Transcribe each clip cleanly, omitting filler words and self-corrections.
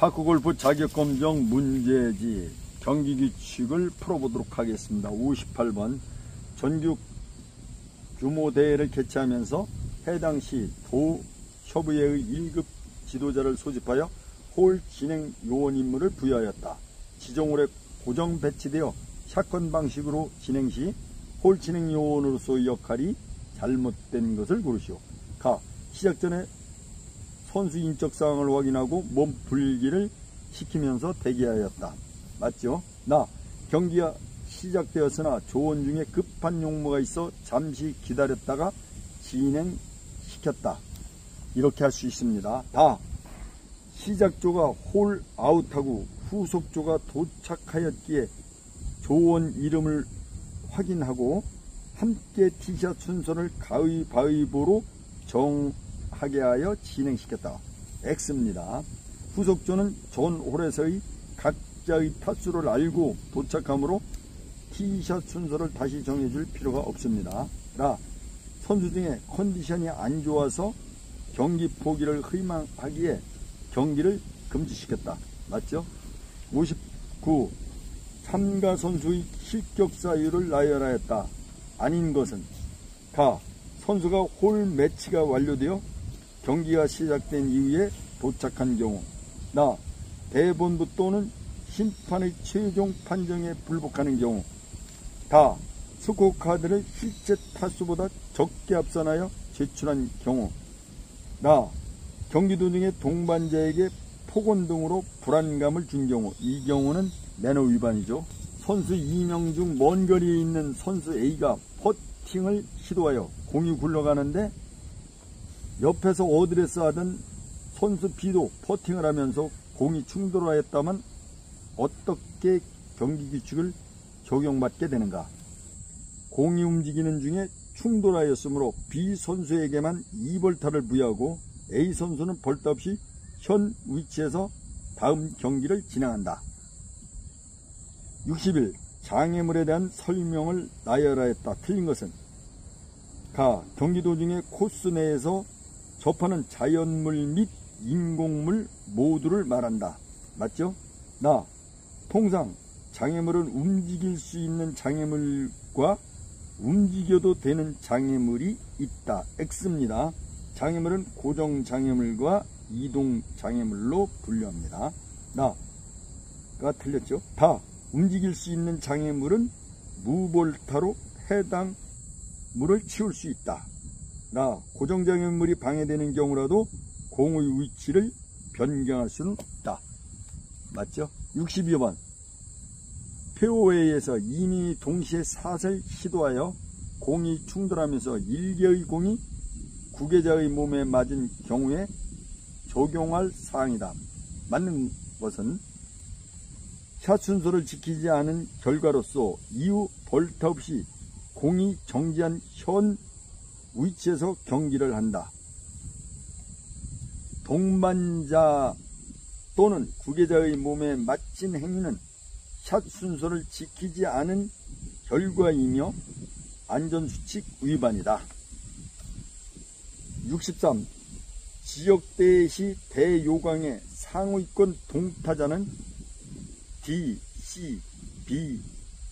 파크골프 자격검정 문제지 경기규칙을 풀어보도록 하겠습니다. 58번 전국 규모대회를 개최하면서 해당 시 도협의회의 1급 지도자를 소집하여 홀 진행 요원 임무를 부여하였다. 지정홀에 고정 배치되어 샷건 방식으로 진행 시 홀 진행 요원으로서의 역할이 잘못된 것을 고르시오. 가. 시작 전에 선수 인적 사항을 확인하고 몸 불기를 시키면서 대기하였다. 맞죠? 나. 경기가 시작되었으나 조원 중에 급한 용무가 있어 잠시 기다렸다가 진행시켰다. 이렇게 할 수 있습니다. 다. 시작조가 홀 아웃하고 후속조가 도착하였기에 조원 이름을 확인하고 함께 티샷 순서를 가위바위보로 정하게 하여 진행시켰다. X입니다. 후속조는 전 홀에서의 각자의 타수를 알고 도착하므로 티샷 순서를 다시 정해줄 필요가 없습니다. 라. 선수 중에 컨디션이 안 좋아서 경기 포기를 희망하기에 경기를 금지시켰다. 맞죠? 59. 참가 선수의 실격 사유를 나열하였다. 아닌 것은 가. 선수가 홀 매치가 완료되어 경기가 시작된 이후에 도착한 경우. 나. 대본부 또는 심판의 최종 판정에 불복하는 경우. 다. 스코어 카드를 실제 타수보다 적게 앞선하여 제출한 경우. 나. 경기 도중에 동반자에게 폭언 등으로 불안감을 준 경우. 이 경우는 매너 위반이죠. 선수 2명 중 먼 거리에 있는 선수 A가 퍼팅을 시도하여 공이 굴러가는데 옆에서 어드레스 하던 선수 B도 퍼팅을 하면서 공이 충돌하였다면 어떻게 경기 규칙을 적용받게 되는가? 공이 움직이는 중에 충돌하였으므로 B 선수에게만 2벌타를 부여하고 A 선수는 벌타 없이 현 위치에서 다음 경기를 진행한다. 60일 장애물에 대한 설명을 나열하였다. 틀린 것은 가. 경기 도중에 코스 내에서 접하는 자연물 및 인공물 모두를 말한다. 맞죠? 나. 통상 장애물은 움직일 수 있는 장애물과 움직여도 되는 장애물이 있다. X입니다. 장애물은 고정 장애물과 이동 장애물로 분류합니다. 나가 틀렸죠? 다. 움직일 수 있는 장애물은 무볼타로 해당 물을 치울 수 있다. 나. 고정 장애물이 방해되는 경우라도 공의 위치를 변경할 수는 있다. 맞죠? 62번 페어웨이에서 이미 동시에 샷을 시도하여 공이 충돌하면서 1개의 공이 구계자의 몸에 맞은 경우에 적용할 사항이다. 맞는 것은 샷 순서를 지키지 않은 결과로서 이후 벌타 없이 공이 정지한 현 위치에서 경기를 한다. 동반자 또는 구계자의 몸에 맞힌 행위는 샷 순서를 지키지 않은 결과이며 안전수칙 위반이다. 63. 지역대회 시 대요강의 상위권 동타자는 D, C, B,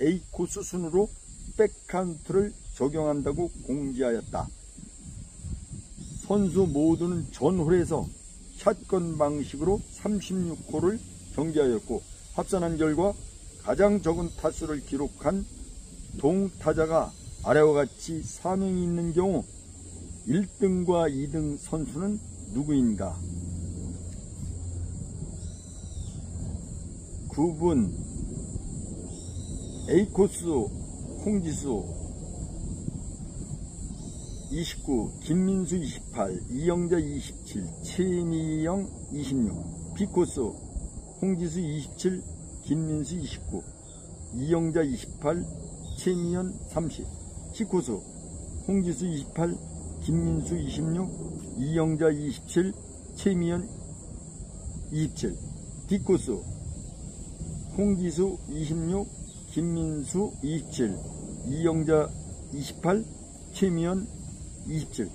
A 코스 순으로 백카운트를 적용한다고 공지하였다. 선수 모두는 전홀에서 샷건 방식으로 36홀을 경기하였고 합산한 결과 가장 적은 타수를 기록한 동타자가 아래와 같이 4명이 있는 경우 1등과 2등 선수는 누구인가? 9분 A코스 홍지수 29, 김민수 28, 이영자 27, 최미영 26, B코스 홍지수 27, 김민수 29, 이영자 28, 최미연 30, C코스 홍지수 28, 김민수 26, 이영자 27, 최미연 27, D코스 홍지수 26, 김민수 27, 이영자 28, 최미연 27.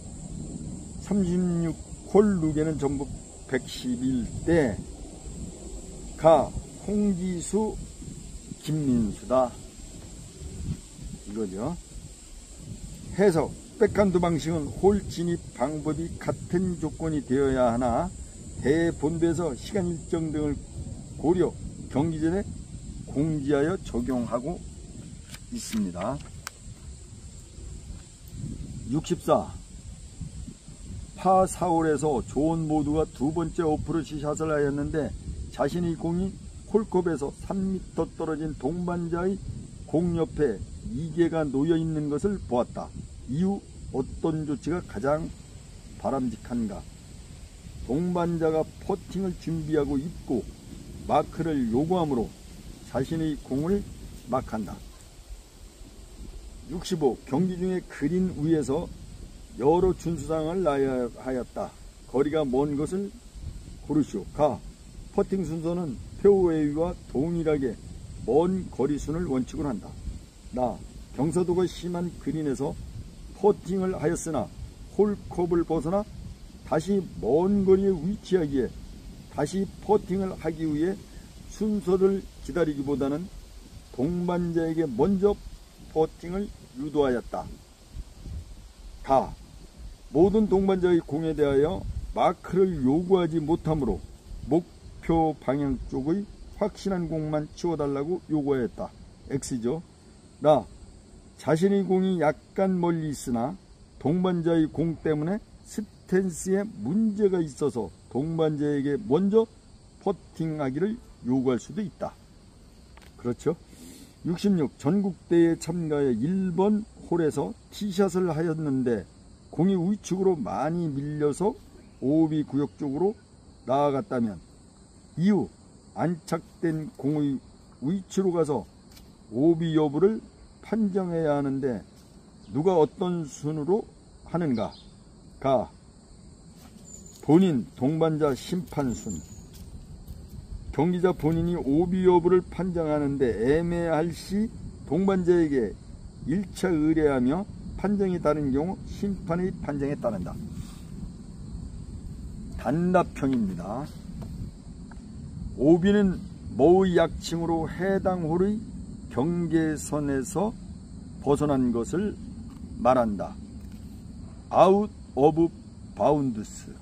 36홀 루게는 전부 111대 가. 홍지수 김민수다 이거죠. 해석. 백한두 방식은 홀 진입 방법이 같은 조건이 되어야 하나 대본부에서 시간 일정 등을 고려 경기 전에 공지하여 적용하고 있습니다. 64. 파 4홀에서 존 모두가 두 번째 어프로치 샷을 하였는데 자신의 공이 홀컵에서 3m 떨어진 동반자의 공 옆에 2개가 놓여 있는 것을 보았다. 이후 어떤 조치가 가장 바람직한가? 동반자가 퍼팅을 준비하고 있고 마크를 요구하므로 자신의 공을 마크한다. 65. 경기 중에 그린 위에서 여러 준수사항을 하였다. 거리가 먼 것을 고르시오. 가. 퍼팅 순서는 페어웨이와 동일하게 먼 거리순을 원칙으로 한다. 나. 경사도가 심한 그린에서 퍼팅을 하였으나 홀컵을 벗어나 다시 먼 거리에 위치하기에 다시 퍼팅을 하기 위해 순서를 기다리기보다는 동반자에게 먼저 퍼팅을 유도하였다. 가. 모든 동반자의 공에 대하여 마크를 요구하지 못하므로 목표 방향 쪽의 확실한 공만 치워달라고 요구하였다. X죠. 나. 자신의 공이 약간 멀리 있으나 동반자의 공 때문에 스탠스에 문제가 있어서 동반자에게 먼저 퍼팅하기를 요구할 수도 있다. 그렇죠. 66. 전국대회에 참가해 1번 홀에서 티샷을 하였는데 공이 우측으로 많이 밀려서 오비 구역 쪽으로 나아갔다면 이후 안착된 공의 위치로 가서 오비 여부를 판정해야 하는데 누가 어떤 순으로 하는가? 가. 본인, 동반자, 심판순. 경기자 본인이 오비 여부를 판정하는데 애매할 시 동반자에게 1차 의뢰하며 판정이 다른 경우 심판의 판정에 따른다. 단답형입니다. 오비는 뭐의 약칭으로 해당 홀의 경계선에서 벗어난 것을 말한다. 아웃 오브 바운드스.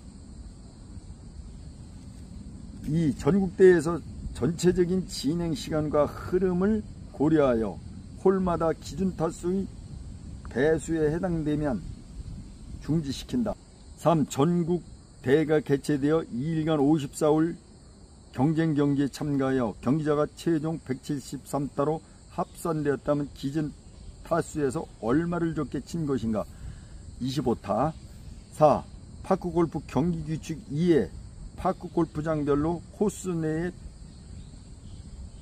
이 전국대회에서 전체적인 진행 시간과 흐름을 고려하여 홀마다 기준 타수의 배수에 해당되면 중지시킨다. 3. 전국대회가 개최되어 2일간 54홀 경쟁 경기에 참가하여 경기자가 최종 173타로 합산되었다면 기준 타수에서 얼마를 적게 친 것인가? 25타. 4. 파크골프 경기 규칙 2에 파크골프장별로 코스 내의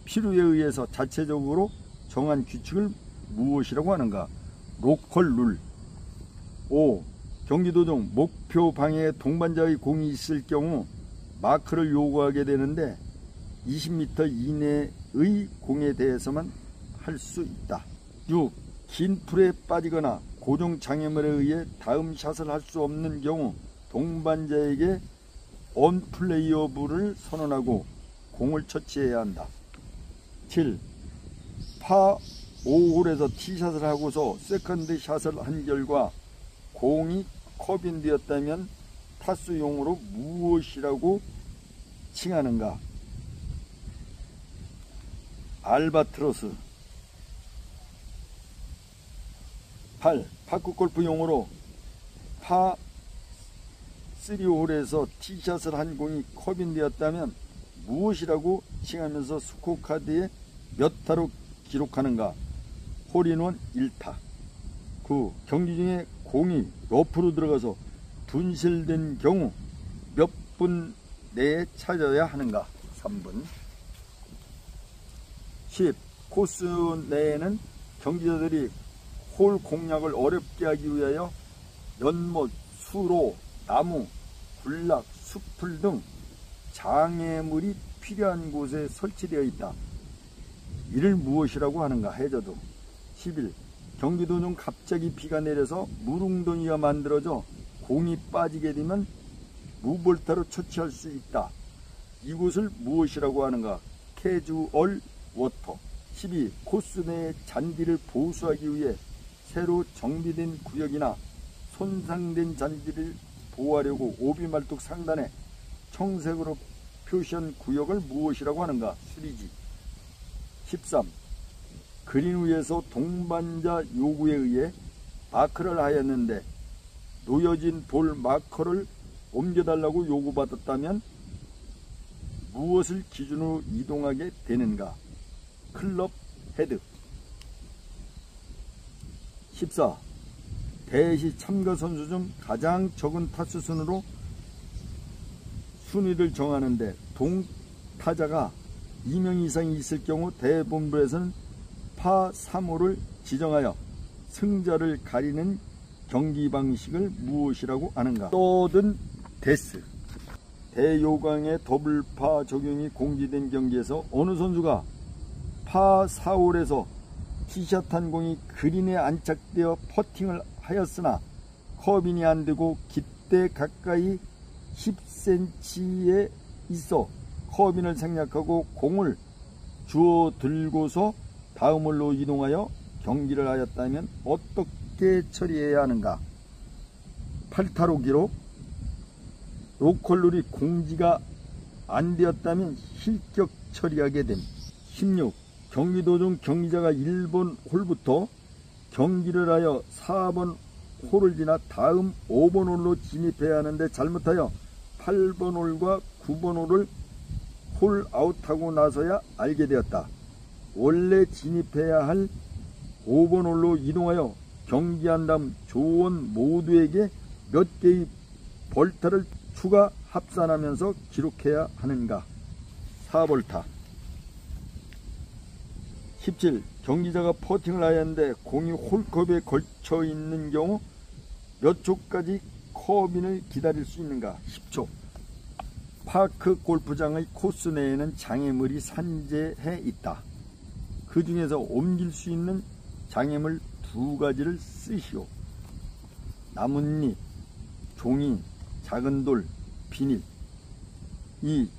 필요에 의해서 자체적으로 정한 규칙을 무엇이라고 하는가? 로컬 룰. 5. 경기 도중 목표 방향에 동반자의 공이 있을 경우 마크를 요구하게 되는데 20m 이내의 공에 대해서만 할 수 있다. 6. 긴 풀에 빠지거나 고정 장애물에 의해 다음 샷을 할 수 없는 경우 동반자에게 언플레이어블을 선언하고 공을 처치해야 한다. 7. 파 5홀에서 티샷을 하고서 세컨드 샷을 한 결과 공이 컵인 되었다면 타수용으로 무엇이라고 칭하는가? 알바트로스. 8. 파크골프 용어로 파 3홀에서 티샷을 한 공이 컵인 되었다면 무엇이라고 칭하면서 스코어 카드에 몇 타로 기록하는가? 홀인원 1타. 9. 경기 중에 공이 러프로 들어가서 분실된 경우 몇 분 내에 찾아야 하는가? 3분. 10. 코스 내에는 경기자들이 홀 공략을 어렵게 하기 위하여 연못, 수로, 나무, 군락, 숲풀 등 장애물이 필요한 곳에 설치되어 있다. 이를 무엇이라고 하는가? 해저드. 11. 경기 도중 갑자기 비가 내려서 물웅덩이가 만들어져 공이 빠지게 되면 무볼타로 처치할 수 있다. 이곳을 무엇이라고 하는가? 캐주얼 워터. 12. 코스 내의 잔디를 보수하기 위해 새로 정비된 구역이나 손상된 잔디를 보호하려고 오비말뚝 상단에 청색으로 표시한 구역을 무엇이라고 하는가? 수리지. 13. 그린 위에서 동반자 요구에 의해 마크를 하였는데 놓여진 볼 마커를 옮겨달라고 요구받았다면 무엇을 기준으로 이동하게 되는가? 클럽 헤드. 14. 대시 참가 선수 중 가장 적은 타수 순으로 순위를 정하는데 동타자가 2명 이상이 있을 경우 대본부에서는 파 3호를 지정하여 승자를 가리는 경기 방식을 무엇이라고 하는가? 서든 데스. 대요강의 더블파 적용이 공지된 경기에서 어느 선수가 파 4홀에서 티샷 한 공이 그린에 안착되어 퍼팅을 하였으나 커빙이 안되고 깃대 가까이 10cm에 있어 커빙을 생략하고 공을 주워 들고서 다음 홀로 이동하여 경기를 하였다면 어떻게 처리해야 하는가? 8타로 기록. 로컬룰이 공지가 안 되었다면 실격 처리하게 됨. 16. 경기도 중 경기자가 1번 홀부터 경기를 하여 4번 홀을 지나 다음 5번 홀로 진입해야 하는데 잘못하여 8번 홀과 9번 홀을 홀 아웃하고 나서야 알게 되었다. 원래 진입해야 할 5번 홀로 이동하여 경기한 다음 조원 모두에게 몇 개의 벌타를 추가 합산하면서 기록해야 하는가? 4벌타. 17. 경기자가 퍼팅을 하였는데 공이 홀컵에 걸쳐 있는 경우 몇 초까지 커빙을 기다릴 수 있는가? 10초. 파크 골프장의 코스 내에는 장애물이 산재해 있다. 그 중에서 옮길 수 있는 장애물 2가지를 쓰시오. 나뭇잎, 종이, 작은 돌, 비닐. 2.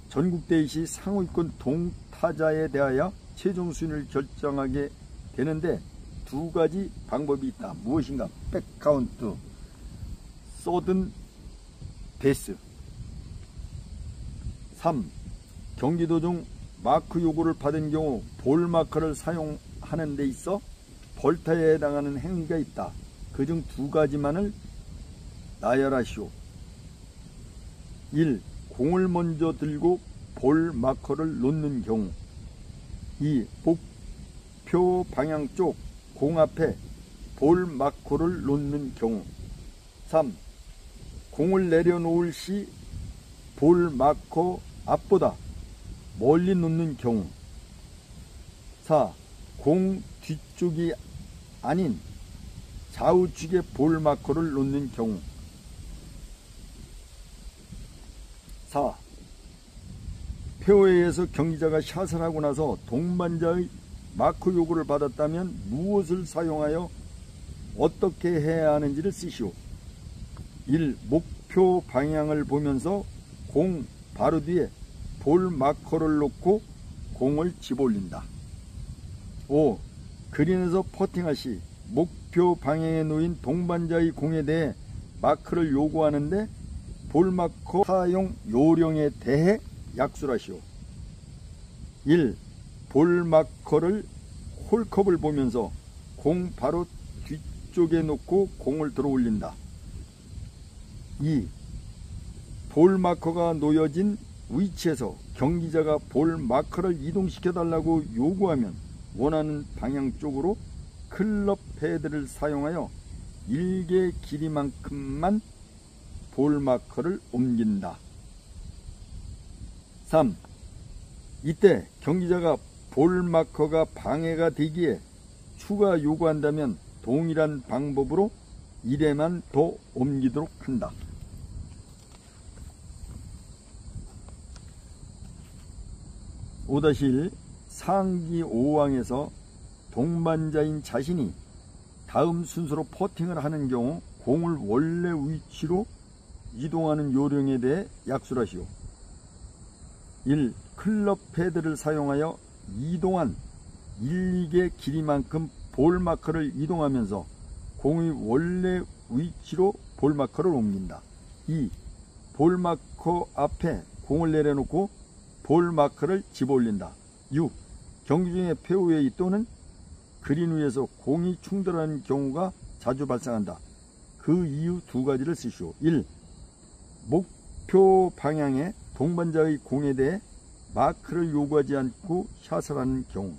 전국대회시 상위권 동타자에 대하여 최종 순위를 결정하게 되는데 2가지 방법이 있다. 무엇인가? 백카운트, 서든 데스. 3. 경기도 중 마크 요구를 받은 경우 볼 마커를 사용하는 데 있어 벌타에 해당하는 행위가 있다. 그중 2가지만을 나열하시오. 1. 공을 먼저 들고 볼 마커를 놓는 경우. 2. 목표 방향 쪽 공 앞에 볼 마커를 놓는 경우. 3. 공을 내려놓을 시 볼 마커 앞보다 멀리 놓는 경우. 4. 공 뒤쪽이 아닌 좌우측에 볼 마커를 놓는 경우. 4. 페어웨이에서 경기자가 샷을 하고 나서 동반자의 마크 요구를 받았다면 무엇을 사용하여 어떻게 해야 하는지를 쓰시오. 1. 목표 방향을 보면서 공 바로 뒤에 볼 마커를 놓고 공을 집어올린다. 5. 그린에서 퍼팅할 시 목표 방향에 놓인 동반자의 공에 대해 마크를 요구하는데 볼 마커 사용 요령에 대해 약수를 하시오. 1. 볼 마커를 홀컵을 보면서 공 바로 뒤쪽에 놓고 공을 들어 올린다. 2. 볼 마커가 놓여진 위치에서 경기자가 볼 마커를 이동시켜 달라고 요구하면 원하는 방향 쪽으로 클럽 패드를 사용하여 일개 길이만큼만 볼 마커를 옮긴다. 3. 이때 경기자가 볼 마커가 방해가 되기에 추가 요구한다면 동일한 방법으로 1회만 더 옮기도록 한다. 5-1 상기 5항에서 동반자인 자신이 다음 순서로 퍼팅을 하는 경우 공을 원래 위치로 이동하는 요령에 대해 약수하시오. 1. 클럽 패드를 사용하여 이동한 1, 2개 길이만큼 볼마커를 이동하면서 공의 원래 위치로 볼마커를 옮긴다. 2. 볼마커 앞에 공을 내려놓고 볼마커를 집어올린다. 6. 경기 중에 페어웨이 또는 그린 위에서 공이 충돌하는 경우가 자주 발생한다. 그 이유 두 가지를 쓰시오. 1. 목표 방향의 동반자의 공에 대해 마크를 요구하지 않고 샷을 하는 경우.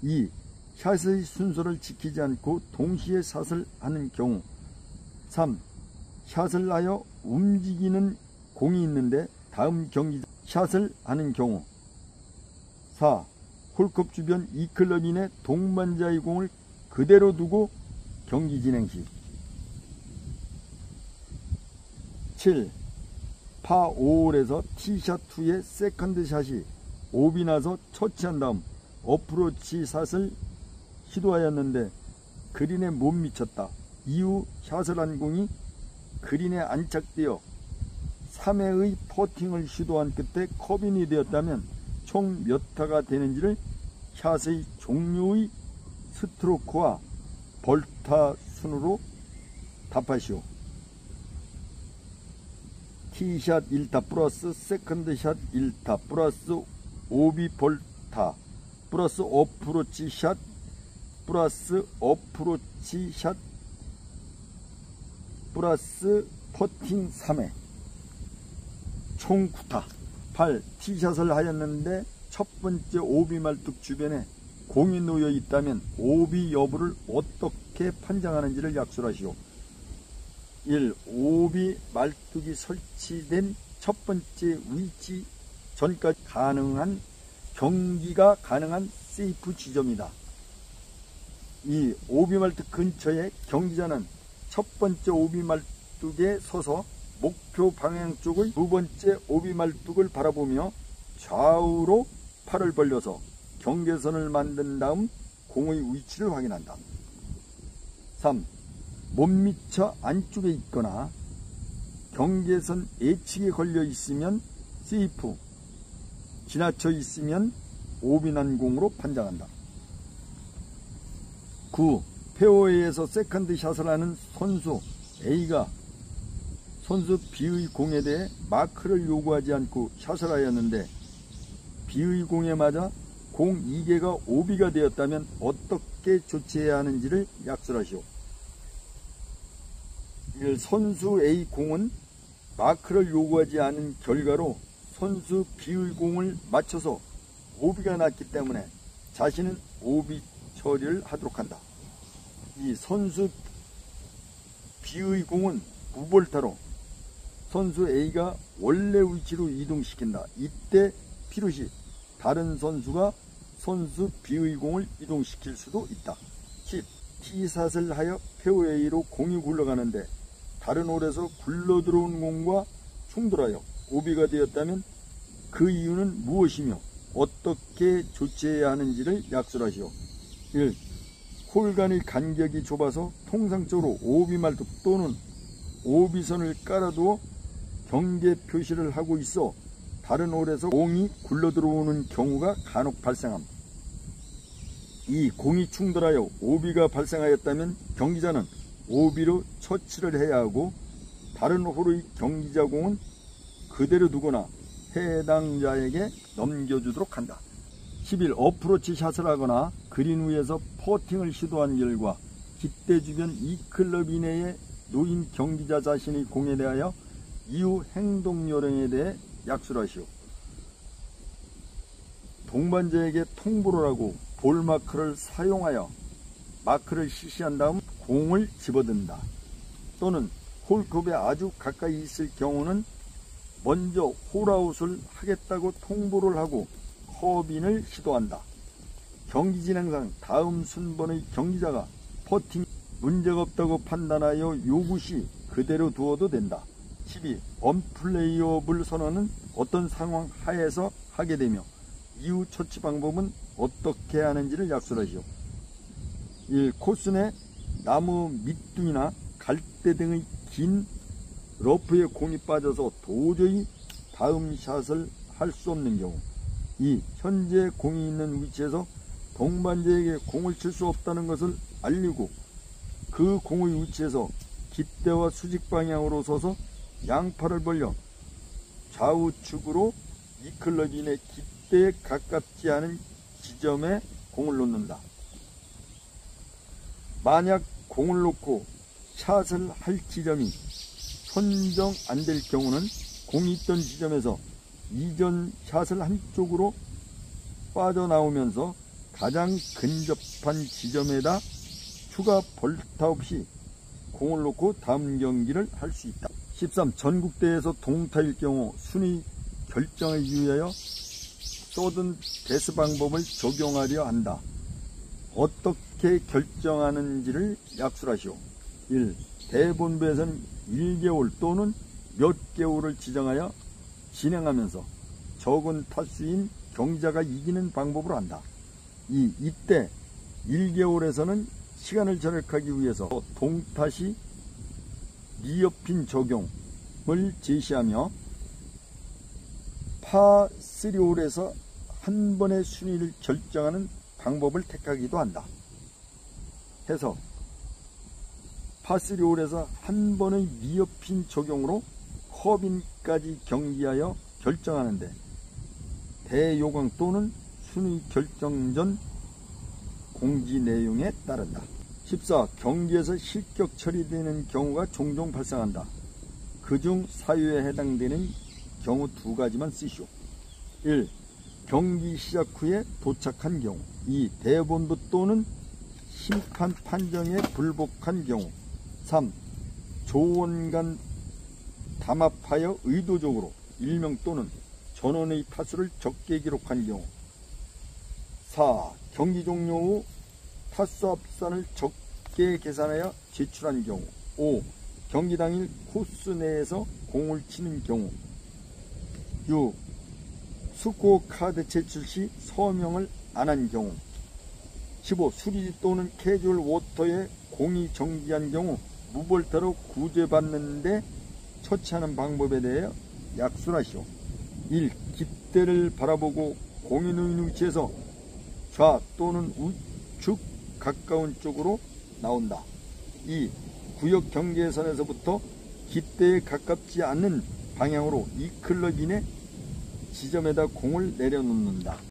2. 샷의 순서를 지키지 않고 동시에 샷을 하는 경우. 3. 샷을 하여 움직이는 공이 있는데 다음 경기 샷을 하는 경우. 4. 홀컵 주변 2클럽 이내 동반자의 공을 그대로 두고 경기 진행 시. 7. 파 5홀에서 티샷 후에 세컨드 샷이 오비 나서 처치한 다음 어프로치 샷을 시도하였는데 그린에 못 미쳤다. 이후 샷을 한 공이 그린에 안착되어 3회의 퍼팅을 시도한 끝에 컵인이 되었다면 총 몇 타가 되는지를 샷의 종류의 스트로크와 벌타 순으로 답하시오. 티샷 1타 플러스 세컨드샷 1타 플러스 오비 벌타 플러스 어프로치 샷 플러스 어프로치 샷 플러스 퍼팅 3회 총 9타. 8. 티샷을 하였는데 첫 번째 오비 말뚝 주변에 공이 놓여 있다면 오비 여부를 어떻게 판정하는지를 약술하시오. 1. 오비 말뚝이 설치된 첫 번째 위치 전까지 경기가 가능한 세이프 지점이다. 2. 오비 말뚝 근처에 경기자는 첫 번째 오비 말뚝에 서서 목표 방향 쪽의 두 번째 오비 말뚝을 바라보며 좌우로 팔을 벌려서 경계선을 만든 다음 공의 위치를 확인한다. 3. 못 미쳐 안쪽에 있거나 경계선 예측에 걸려 있으면 세이프, 지나쳐 있으면 오비 난 공으로 판정한다. 9. 페어웨이에서 세컨드 샷을 하는 선수 A가 선수 B의 공에 대해 마크를 요구하지 않고 샷을 하였는데 B의 공에 맞아 공 2개가 오비가 되었다면 어떻게 조치해야 하는지를 약술하시오. 1. 선수 A 공은 마크를 요구하지 않은 결과로 선수 B의 공을 맞춰서 오비가 났기 때문에 자신은 오비 처리를 하도록 한다. 2. 선수 B의 공은 무볼타로 선수 A가 원래 위치로 이동시킨다. 이때 필요시 다른 선수가 선수 B의 공을 이동시킬 수도 있다. 10. 티샷을 하여 페어웨이로 공이 굴러가는데 다른 홀에서 굴러들어온 공과 충돌하여 오비가 되었다면 그 이유는 무엇이며 어떻게 조치해야 하는지를 약술하시오. 1. 홀 간의 간격이 좁아서 통상적으로 오비 말뚝 또는 오비선을 깔아두어 경계 표시를 하고 있어 다른 홀에서 공이 굴러들어오는 경우가 간혹 발생함. 2. 공이 충돌하여 오비가 발생하였다면 경기자는 오비로 처치를 해야 하고 다른 홀의 경기자 공은 그대로 두거나 해당자에게 넘겨주도록 한다. 11. 어프로치 샷을 하거나 그린 위에서 퍼팅을 시도한 결과 깃대 주변 2클럽 이내에 놓인 경기자 자신의 공에 대하여 이후 행동 요령에 대해 약술하시오. 동반자에게 통보를 하고 볼마크를 사용하여 마크를 실시한 다음 공을 집어든다. 또는 홀컵에 아주 가까이 있을 경우는 먼저 홀아웃을 하겠다고 통보를 하고 컵인을 시도한다. 경기 진행상 다음 순번의 경기자가 퍼팅 문제가 없다고 판단하여 요구 시 그대로 두어도 된다. 12. 언플레이어블 선언은 어떤 상황 하에서 하게 되며 이후 처치 방법은 어떻게 하는지를 약술하시오. 1. 코스 내 나무 밑둥이나 갈대 등의 긴 러프에 공이 빠져서 도저히 다음 샷을 할 수 없는 경우. 2. 현재 공이 있는 위치에서 동반자에게 공을 칠 수 없다는 것을 알리고 그 공의 위치에서 깃대와 수직 방향으로 서서 양팔을 벌려 좌우측으로 이클럽인의 깃대에 가깝지 않은 지점에 공을 놓는다. 만약 공을 놓고 샷을 할 지점이 선정 안 될 경우는 공이 있던 지점에서 이전 샷을 한쪽으로 빠져나오면서 가장 근접한 지점에다 추가 벌타 없이 공을 놓고 다음 경기를 할 수 있다. 13. 전국대회에서 동타일 경우 순위 결정에 유의하여 쏘든 데스 방법을 적용하려 한다. 어떻게 결정하는지를 약술하시오. 1. 대본부에서는 1개월 또는 몇 개월을 지정하여 진행하면서 적은 타수인 경기자가 이기는 방법으로 한다. 2. 이때 1개월에서는 시간을 절약하기 위해서 동타시 리어핀 적용을 제시하며 파 3홀에서 한 번의 순위를 결정하는 방법을 택하기도 한다. 해서 파 3홀에서 한 번의 리어핀 적용으로 커빈까지 경기하여 결정하는데 대요강 또는 순위 결정 전 공지 내용에 따른다. 14. 경기에서 실격 처리되는 경우가 종종 발생한다. 그중 사유에 해당되는 경우 두 가지만 쓰시오. 1. 경기 시작 후에 도착한 경우. 2. 대본부 또는 심판 판정에 불복한 경우. 3. 조원간 담합하여 의도적으로 일명 또는 전원의 타수를 적게 기록한 경우. 4. 경기 종료 후 타수 합산을 적게 계산하여 제출한 경우. 5. 경기 당일 코스 내에서 공을 치는 경우. 6. 스코어 카드 제출 시 서명을 안 한 경우. 15. 수리지 또는 캐주얼 워터에 공이 정지한 경우 무벌타로 구제받는데 처치하는 방법에 대해 약술하시오. 1. 깃대를 바라보고 공이 놓인 위치에서 좌 또는 우측 가까운 쪽으로 나온다. 2. 구역 경계선에서부터 깃대에 가깝지 않는 방향으로 이클럽인의 지점에다 공을 내려놓는다.